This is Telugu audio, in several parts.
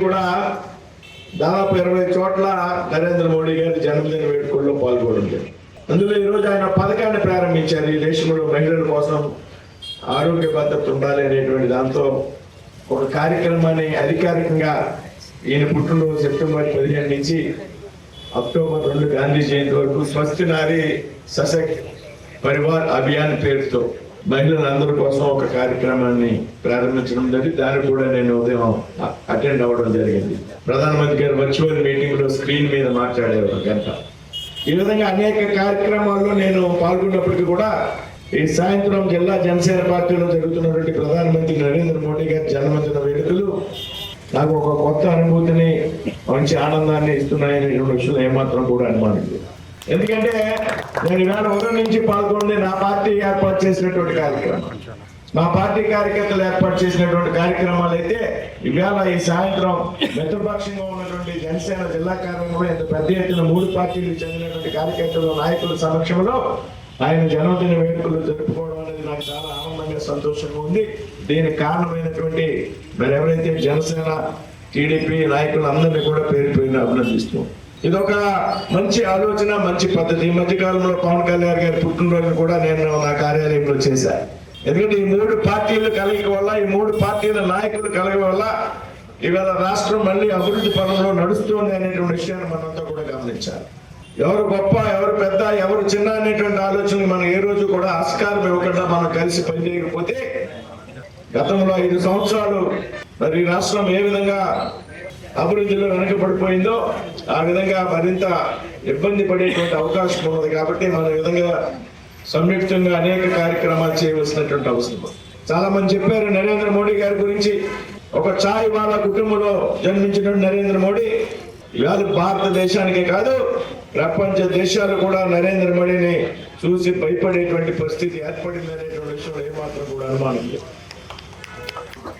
కూడా దాదాపు 20 చోట్ల నరేంద్ర మోడీ గారి జన్మదిన వేడుకల్లో పాల్గొంది. అందులో ఈరోజు ఆయన పథకాన్ని ప్రారంభించారు. ఈ దేశంలో మహిళల కోసం ఆరోగ్య భద్రత ఉండాలి అనేటువంటి దాంతో ఒక కార్యక్రమాన్ని అధికారికంగా ఈయన పుట్టినరోజు సెప్టెంబర్ 15 నుంచి అక్టోబర్ 2 గాంధీ జయంతి వరకు స్వస్తి నారీ సశక్త్ పరివార్ అభియాన్ పేరుతో మహిళలందరి కోసం ఒక కార్యక్రమాన్ని ప్రారంభించడం జరిగింది. దానికి కూడా నేను ఉదయం అటెండ్ అవ్వడం జరిగింది. ప్రధానమంత్రి గారు వర్చువల్ మీటింగ్ లో స్క్రీన్ మీద మాట్లాడేవారు గంట. ఈ విధంగా అనేక కార్యక్రమాల్లో నేను పాల్గొన్నప్పటికీ కూడా ఈ సాయంత్రం జిల్లా జనసేన పార్టీలో జరుగుతున్నటువంటి ప్రధానమంత్రి నరేంద్ర మోడీ గారి జన్మదిన వేడుకలు నాకు ఒక కొత్త అనుభూతిని, మంచి ఆనందాన్ని ఇస్తున్నాయనేటువంటి విషయంలో ఏమాత్రం కూడా అనుమానం లేదు. ఎందుకంటే నేను ఈవేళ ఉదయం నుంచి పాల్గొండి నా పార్టీ ఏర్పాటు చేసినటువంటి కార్యక్రమం, మా పార్టీ కార్యకర్తలు ఏర్పాటు చేసినటువంటి కార్యక్రమాలు అయితే ఈవేళ ఈ సాయంత్రం మిత్రపక్షంగా ఉన్నటువంటి జనసేన జిల్లా కార్యక్రమంలో ఎంత పెద్ద ఎత్తున 3 పార్టీలకు చెందినటువంటి కార్యకర్తలు నాయకుల సమక్షంలో ఆయన జన్మదిన వేడుకలు జరుపుకోవడం అనేది నాకు చాలా ఆనందంగా సంతోషంగా ఉంది. దీనికి కారణమైనటువంటి మరి ఎవరైతే జనసేన టీడీపీ నాయకులందరినీ కూడా పేరు పేరున అభినందిస్తున్నాం. ఇదొక మంచి ఆలోచన, మంచి పద్ధతి. ఈ మధ్య కాలంలో పవన్ కళ్యాణ్ గారి పుట్టినరోజు కూడా నేను నా కార్యాలయంలో చేశాను. ఎందుకంటే ఈ 3 పార్టీల కలయిక వల్ల, ఈ 3 పార్టీల నాయకుల కలయిక వల్ల ఇవాళ రాష్ట్రం మళ్ళీ అభివృద్ధి పరంలో నడుస్తుంది అనేటువంటి విషయాన్ని మనంతా కూడా గమనించాలి. ఎవరు గొప్ప, ఎవరు పెద్ద, ఎవరు చిన్న అనేటువంటి ఆలోచనలు మనం ఏ రోజు కూడా ఆస్కారం ఇవ్వకుండా మనం కలిసి పనిచేయకపోతే గతంలో 5 సంవత్సరాలు మరి రాష్ట్రం ఏ విధంగా అభివృద్ధిలో వెనకబడిపోయిందో ఆ విధంగా మరింత ఇబ్బంది పడేటువంటి అవకాశం ఉన్నది. కాబట్టి మన విధంగా సంయుక్తంగా అనేక కార్యక్రమాలు చేయవలసినటువంటి అవసరం. చాలా మంది చెప్పారు నరేంద్ర మోడీ గారి గురించి. ఒక ఛాయ్ వాళ్ళ కుటుంబంలో జన్మించినటువంటి నరేంద్ర మోడీ ఇవాళ భారతదేశానికే కాదు ప్రపంచ దేశాలు కూడా నరేంద్ర మోడీని చూసి భయపడేటువంటి పరిస్థితి ఏర్పడింది అనేటువంటి విషయంలో ఏమాత్రం కూడా అనుమానం లేదు.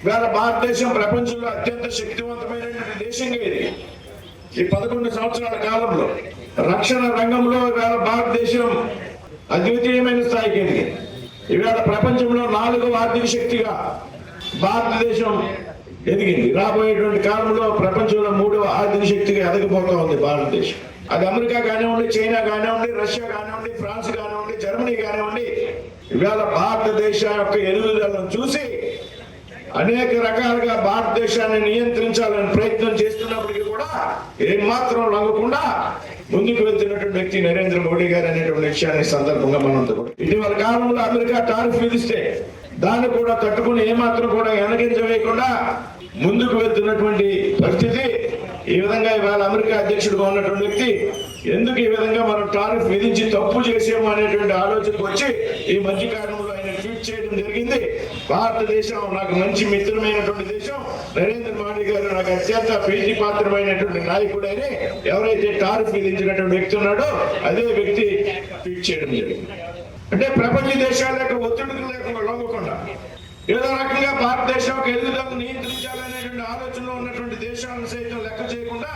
ఇవాళ భారతదేశం ప్రపంచంలో అత్యంత శక్తివంతమైనటువంటి దేశంగా ఇది. ఈ 11 సంవత్సరాల కాలంలో రక్షణ రంగంలో ఇవాళ భారతదేశం అద్వితీయమైన స్థాయికి ఎదిగింది. ఇవాళ ప్రపంచంలో 4వ ఆర్థిక శక్తిగా భారతదేశం ఎదిగింది. రాబోయేటువంటి కాలంలో ప్రపంచంలో 3వ ఆర్థిక శక్తిగా ఎదగబోతా ఉంది భారతదేశం. అది అమెరికా కానివ్వండి, చైనా కానివ్వండి, రష్యా కానివ్వండి, ఫ్రాన్స్ కానివ్వండి, జర్మనీ కానివ్వండి, ఇవాళ భారతదేశ యొక్క ఎదుగుదలను చూసి అనేక రకాలుగా భారతదేశాన్ని నియంత్రించాలని ప్రయత్నం చేస్తున్నప్పటికీ కూడా ఏమాత్రం లొంగకుండా ముందుకు వెళ్తున్నటువంటి వ్యక్తి నరేంద్ర మోడీ గారు అనేటువంటి విషయాన్ని సందర్భంగా మనంతా కూడా ఇటీవల కాలంలో అమెరికా టారిఫ్ విధిస్తే దాన్ని కూడా తట్టుకుని ఏమాత్రం కూడా వెనకించవేయకుండా ముందుకు వెళ్తున్నటువంటి పరిస్థితి. ఈ విధంగా ఇవాళ అమెరికా అధ్యక్షుడిగా ఉన్నటువంటి వ్యక్తి ఎందుకు ఈ విధంగా మనం టారిఫ్ విధించి తప్పు చేసాము అనేటువంటి ఆలోచనకు వచ్చి ఈ మధ్య కాలంలో ఆయన ట్వీట్ చేయడం జరిగింది. భారతదేశం నాకు మంచి మిత్రమైనటువంటి దేశం, నరేంద్ర మోడీ గారు నాకు అత్యంత ప్రీతిపాత్రమైనటువంటి నాయకుడని ఎవరైతే టారిఫ్ విధించినటువంటి వ్యక్తి ఉన్నాడో అదే వ్యక్తి ట్వీట్ చేయడం జరిగింది. అంటే ప్రపంచ దేశాల యొక్క ఒత్తిడికి లేకుండా లొంగకుండా ఏదో రకంగా భారతదేశం ఎదుగుదలను నియంత్రించాలనేటువంటి ఆలోచనలో ఉన్నటువంటి దేశాలను సైతం లెక్క చేయకుండా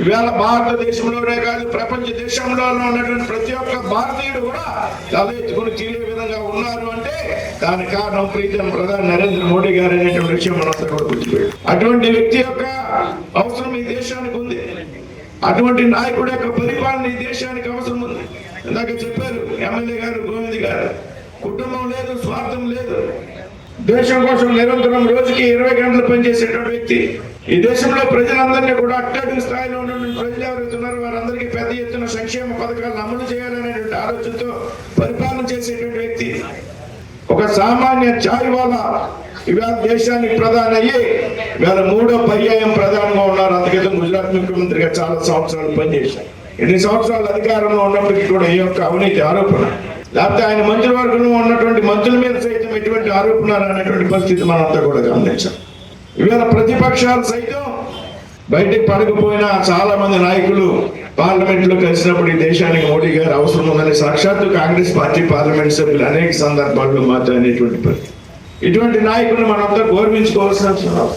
ఇవాళ భారతదేశంలోనే కాదు ప్రపంచ దేశంలో ఉన్నటువంటి ప్రతి ఒక్క భారతీయుడు కూడా తలెత్తుకుని తీరే విధంగా ఉన్నారు అంటే దానికి కారణం ప్రీతం ప్రధాని నరేంద్ర మోడీ గారు అనేటువంటి విషయం మనంతా కూడా గుర్తుపెట్టాలి. అటువంటి వ్యక్తి యొక్క అవసరం ఈ దేశానికి ఉంది. అటువంటి నాయకుడి యొక్క పరిపాలన ఈ దేశానికి అవసరం ఉంది. ఇందాక చెప్పారు ఎమ్మెల్యే గారు, గోవింద్ గారు, కుటుంబం లేదు, స్వార్థం లేదు, దేశం కోసం నిరంతరం రోజుకి 20 గంటలు పనిచేసేటువంటి వ్యక్తి. ఈ దేశంలో ప్రజలందరినీ కూడా అట్టడుగు స్థాయిలో ఉన్నటువంటి ప్రజలు ఎవరైతే ఉన్నారో వారందరికీ పెద్ద ఎత్తున సంక్షేమ పథకాలను అమలు చేయాలనేటువంటి ఆలోచనతో పరిపాలన చేసేటువంటి వ్యక్తి. ఒక సామాన్య ఛాయ్ వాళ్ళ ఇవాళ దేశానికి ప్రధాని అయ్యి ఇవాళ 3వ పర్యాయం ప్రధానంగా ఉన్నారు. అందుకే గుజరాత్ ముఖ్యమంత్రిగా చాలా సంవత్సరాలు పనిచేశారు. ఎన్ని సంవత్సరాలు అధికారంలో ఉన్నప్పటికీ కూడా ఈ యొక్క అవినీతి ఆరోపణ, లేకపోతే ఆయన మంత్రివర్గంలో ఉన్నటువంటి మంత్రుల మీద సైతం ఎటువంటి ఆరోపణలు అనేటువంటి పరిస్థితి మనంతా కూడా గమనించాం. ఇవాళ ప్రతిపక్షాలు సైతం బయటకు పడకపోయినా చాలా మంది నాయకులు పార్లమెంట్ లో కలిసినప్పుడు ఈ దేశానికి మోడీ గారు అవసరం ఉందని సాక్షాత్తు కాంగ్రెస్ పార్టీ పార్లమెంట్ సభ్యులు అనేక సందర్భాల్లో మాట్లాడేటువంటి పరిస్థితి. ఇటువంటి నాయకులను మనంతా గౌరవించుకోవాల్సిన అవసరం.